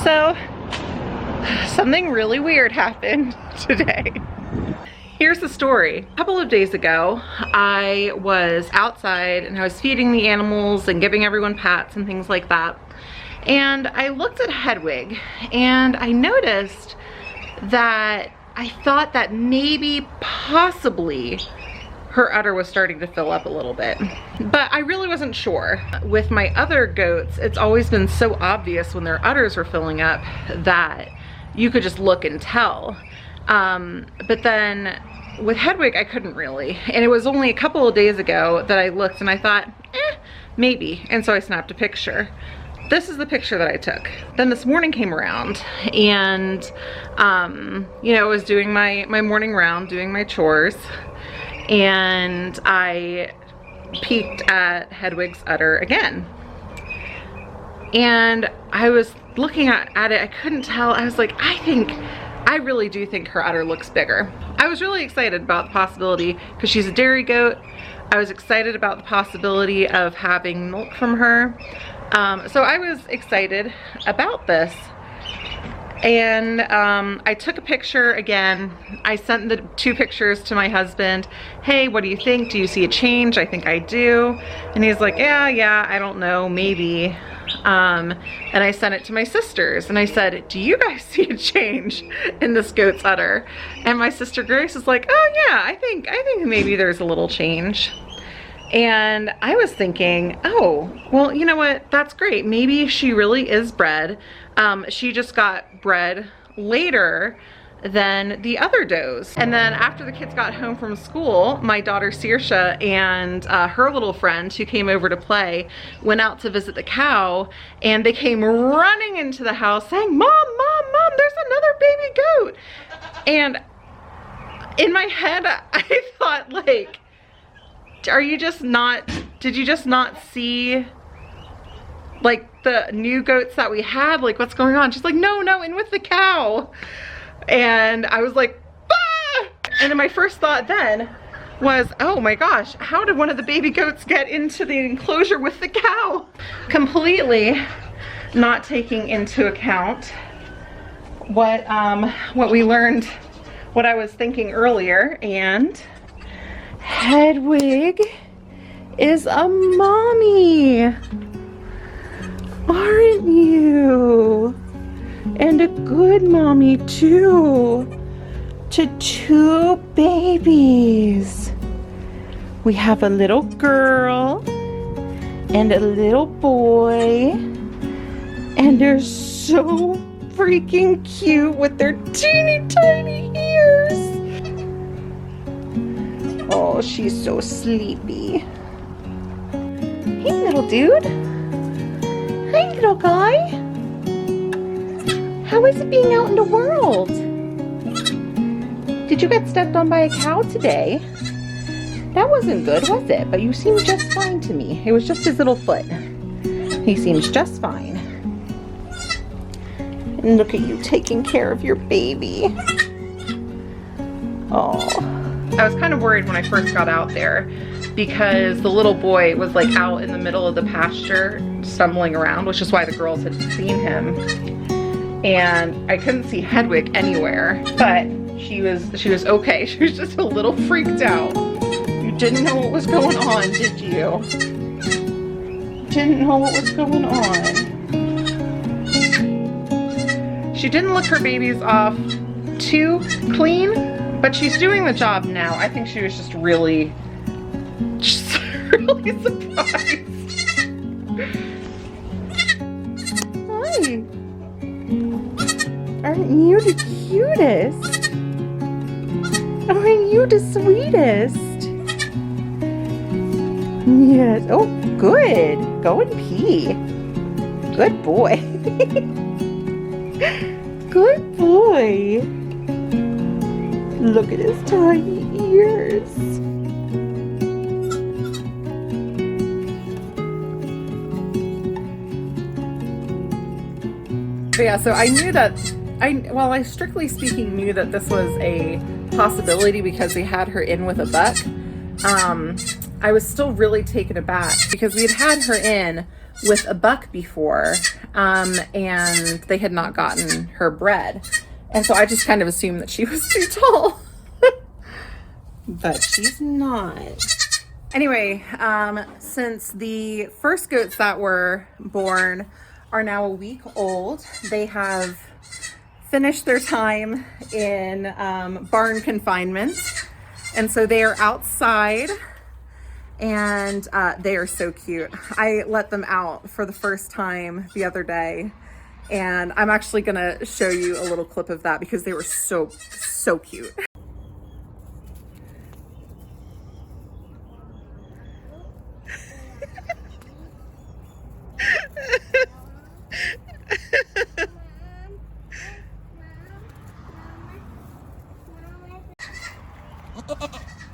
So, something really weird happened today. Here's the story. A couple of days ago, I was outside and I was feeding the animals and giving everyone pats and things like that. And I looked at Hedwig and I noticed that I thought that maybe, possibly, her udder was starting to fill up a little bit. But I really wasn't sure. With my other goats, it's always been so obvious when their udders were filling up that you could just look and tell. But then with Hedwig, I couldn't really. And it was only a couple of days ago that I looked and I thought, maybe. And so I snapped a picture. This is the picture that I took. Then this morning came around and, you know, I was doing my morning round, doing my chores, and I peeked at Hedwig's udder again. And I was looking at it, I couldn't tell. I was like, I really do think her udder looks bigger. I was really excited about the possibility, because she's a dairy goat. I was excited about the possibility of having milk from her. So I was excited about this. And I took a picture again. I sent the 2 pictures to my husband. Hey, what do you think? Do you see a change? I think I do. And he's like, yeah, I don't know, maybe. And I sent it to my sisters and I said, do you guys see a change in this goat's udder? And my sister Grace is like, oh yeah, I think maybe there's a little change. And I was thinking, oh, well, you know what? That's great. Maybe she really is bred. She just got bred later than the other does. And then after the kids got home from school, my daughter Saoirse and her little friend who came over to play went out to visit the cow, and they came running into the house saying, Mom, there's another baby goat. And in my head, I thought, like, did you just not see like the new goats that we had? Like, what's going on? She's like, no, in with the cow. And I was like, ah! And then my first thought then was, oh my gosh, how did one of the baby goats get into the enclosure with the cow? Completely not taking into account what we learned, what I was thinking earlier. And Hedwig is a mommy, aren't you? And a good mommy too, to 2 babies. We have a little girl and a little boy, and they're so freaking cute with their teeny tiny ears. Oh, she's so sleepy. Hey, little dude. Hi, little guy. How is it being out in the world? Did you get stepped on by a cow today? That wasn't good, was it? But you seemed just fine to me. It was just his little foot. He seems just fine. And look at you taking care of your baby. Oh. I was kind of worried when I first got out there because the little boy was like out in the middle of the pasture stumbling around, which is why the girls had seen him. And I couldn't see Hedwig anywhere, but she was okay. She was just a little freaked out. You didn't know what was going on, did you? Didn't know what was going on. She didn't lick her babies off too clean, but she's doing the job now. I think she was just really surprised. Hi. Aren't you the cutest? Aren't you the sweetest? Yes. Oh, good. Go and pee. Good boy. Good boy. Look at his tiny ears. But yeah, so I knew that, I strictly speaking knew that this was a possibility because they had her in with a buck. I was still really taken aback because we had her in with a buck before, and they had not gotten her bred. And so I just kind of assumed that she was too tall. But she's not. Anyway, since the first goats that were born are now a week old, they have finished their time in barn confinement. And so they are outside, and they are so cute. I let them out for the first time the other day, and I'm actually gonna show you a little clip of that because they were so cute.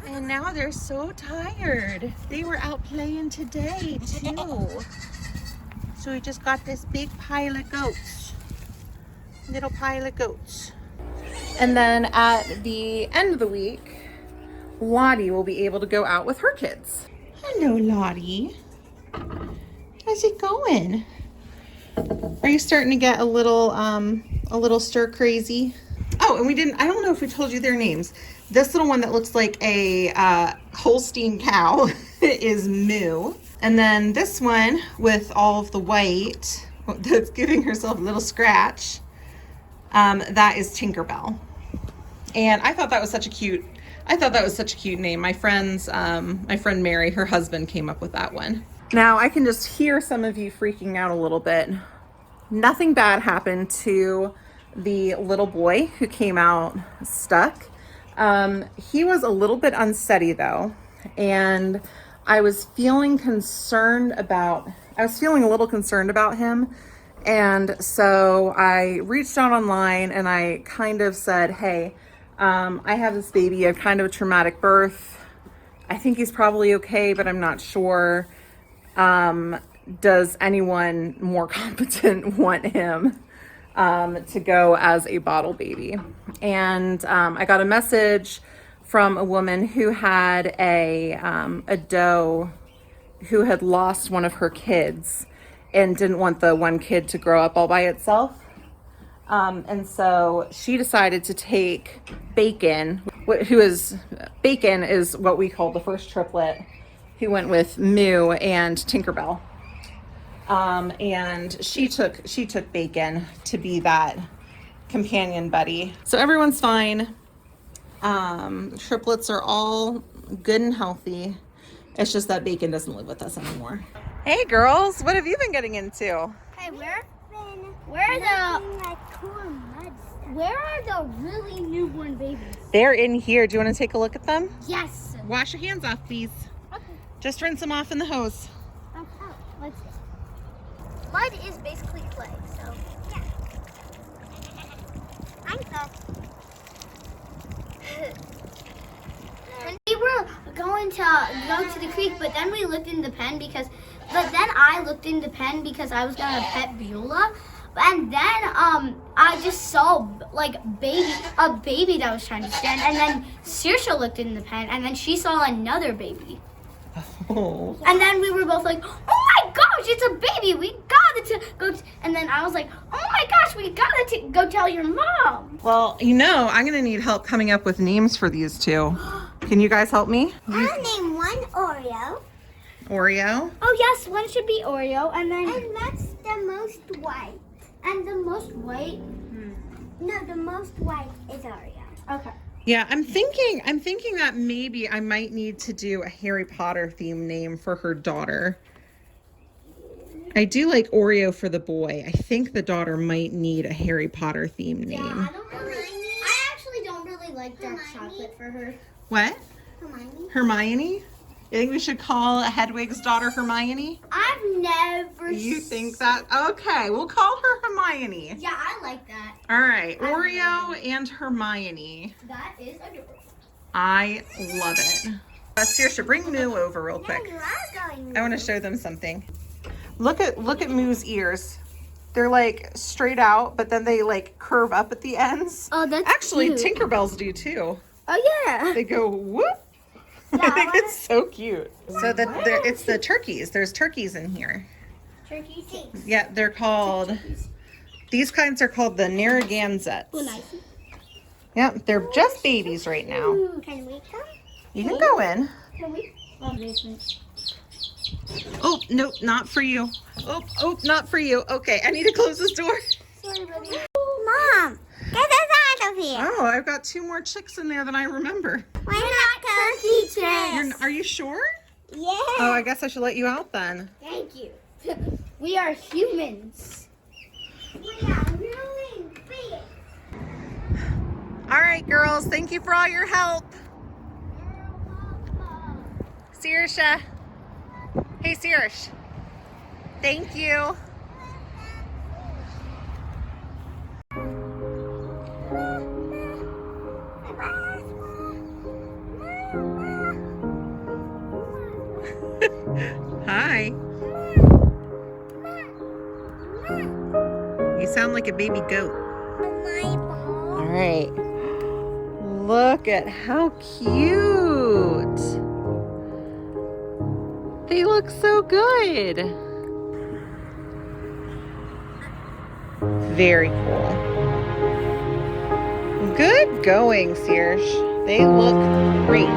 And now they're so tired. They were out playing today too. So we just got this big pile of goats. Little pile of goats. And then at the end of the week, Lottie will be able to go out with her kids. Hello, Lottie. How's it going? Are you starting to get a little stir crazy? Oh, and I don't know if we told you their names. This little one that looks like a Holstein cow is Moo. And then this one with all of the white that's giving herself a little scratch, that is Tinkerbell. And I thought that was such a cute name. My friend Mary, her husband, came up with that one. Now I can just hear some of you freaking out a little bit. Nothing bad happened to the little boy who came out stuck. He was a little bit unsteady though, and I was feeling a little concerned about him. And so I reached out online and I kind of said, hey, I have this baby, a kind of a traumatic birth. I think he's probably okay, but I'm not sure. Does anyone more competent want him to go as a bottle baby? And I got a message from a woman who had a doe who had lost one of her kids and didn't want the one kid to grow up all by itself. And so she decided to take Bacon, Bacon is what we call the first triplet, who went with Moo and Tinkerbell. And she took Bacon to be that companion buddy. So everyone's fine. Triplets are all good and healthy. It's just that Bacon doesn't live with us anymore. Hey girls, what have you been getting into? Hey, where are the really newborn babies? They're in here. Do you want to take a look at them? Yes. Wash your hands off, please. Okay. Just rinse them off in the hose. Okay. Let's go. Mud is basically clay, so yeah. I'm tough. And we were going to go to the creek, but then we looked in the pen I looked in the pen because I was gonna pet Beulah. And then I just saw like a baby that was trying to stand, and then Saoirse looked in the pen, and then she saw another baby. Oh. And then we were both like, "Oh my gosh, it's a baby! We gotta go!" And then I was like, "Oh my gosh, we gotta go tell your mom." Well, I'm gonna need help coming up with names for these two. Can you guys help me? I'll name one Oreo. Oreo? Oh yes, one should be Oreo, and that's the most white. And the most white? No, the most white is Oreo. Okay. Yeah, I'm thinking that maybe I might need to do a Harry Potter themed name for her daughter. I do like Oreo for the boy. I think the daughter might need a Harry Potter themed name. Yeah, I actually don't really like dark chocolate for her. What? Hermione. Hermione? You think we should call Hedwig's daughter Hermione? I've never. You think that? Okay, we'll call her Hermione. Yeah, I like that. All right, Oreo and Hermione. That is adorable. I love it. Saoirse, bring Moo over real quick. You are going. I want to show them something. Look at Moo's ears. They're like straight out, but then they like curve up at the ends. Oh, that's actually cute. Tinkerbell's do too. Oh yeah. They go whoop. Yeah, I think it's so cute. So it's the turkeys. There's turkeys in here. Turkey things. Yeah, they're called, these kinds are called the Narragansetts. Oh, nice. Yep, they're just babies right now. Can we come? You can go in. Can we? Oh, basement. Oh, nope, not for you. Oh, not for you. Okay, I need to close this door. Sorry, buddy. Mom, get us out of here. Oh, I've got 2 more chicks in there than I remember. We're not turkey chicks. Are you sure? Yeah. Oh, I guess I should let you out then. Thank you. We are humans. We are really big. All right, girls, thank you for all your help. Sirsha. Hey, Sirish. Thank you. Hi. You sound like a baby goat. All right. Look at how cute. They look so good. Very cool. Good going, Sirish. They look great.